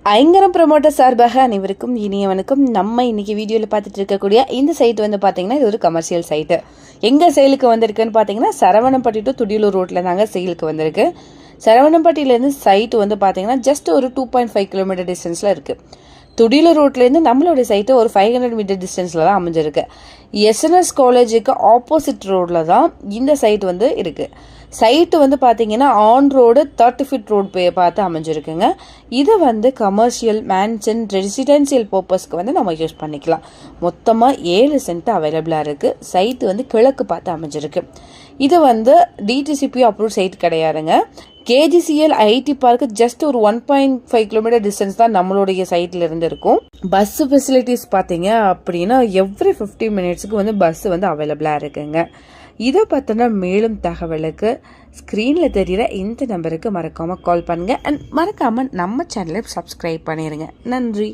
ஐங்கரம் promoter சார்பாக அனைவருக்கும் இனிய வணக்கம். நம்ம இன்னைக்கு வீடியோவில் பார்த்துட்டு இருக்கக்கூடிய இந்த சைட் வந்து பார்த்தீங்கன்னா இது ஒரு கமர்ஷியல் சைட்டு. எங்கே சேலுக்கு வந்திருக்குன்னு பார்த்தீங்கன்னா சரவணம்பட்டி டு துடியலூர் ரோட்டில் தாங்க சேலுக்கு வந்திருக்கு. சரவணம்பட்டியிலேருந்து சைட்டு வந்து பார்த்தீங்கன்னா ஜஸ்ட் ஒரு 2.5 கிலோமீட்டர் டிஸ்டன்ஸில் இருக்குது. துடியலூர் ரோட்லேருந்து நம்மளுடைய சைட்டு ஒரு 500 மீட்டர் டிஸ்டன்ஸில் தான் அமைஞ்சிருக்கு. எஸ்என்எஸ் காலேஜுக்கு ஆப்போசிட் ரோடில் தான் இந்த சைட் வந்து இருக்குது. சைட்டு வந்து பார்த்தீங்கன்னா ஆன் ரோடு 30 ஃபீட் ரோடு பார்த்து அமைஞ்சிருக்குங்க. இதை வந்து கமர்ஷியல் மேன்ஷன் ரெசிடென்சியல் பர்பஸ்க்கு வந்து நம்ம யூஸ் பண்ணிக்கலாம். மொத்தமாக 7 சென்ட் அவைலபிளாக இருக்குது. சைட்டு வந்து கிழக்கு பார்த்து அமைஞ்சிருக்கு. இது வந்து டிடிசிபி அப்ரூவ் சைட் கிடையாதுங்க. கேஜிசிஎல் ஐடி பார்க்கு ஜஸ்ட் ஒரு 1.5 கிலோமீட்டர் டிஸ்டன்ஸ் தான் நம்மளுடைய சைட்ல இருந்து இருக்கும். பஸ் ஃபெசிலிட்டிஸ் பார்த்தீங்க அப்படின்னா எவ்ரி 50 மினிட்ஸுக்கு வந்து பஸ் வந்து அவைலபிளாக இருக்குங்க. இதை பற்றின மேலும் தகவலுக்கு ஸ்க்ரீனில் தெரிகிற இந்த நம்பருக்கு மறக்காமல் கால் பண்ணுங்கள். அண்ட் மறக்காமல் நம்ம சேனலை சப்ஸ்கிரைப் பண்ணிடுங்க. நன்றி.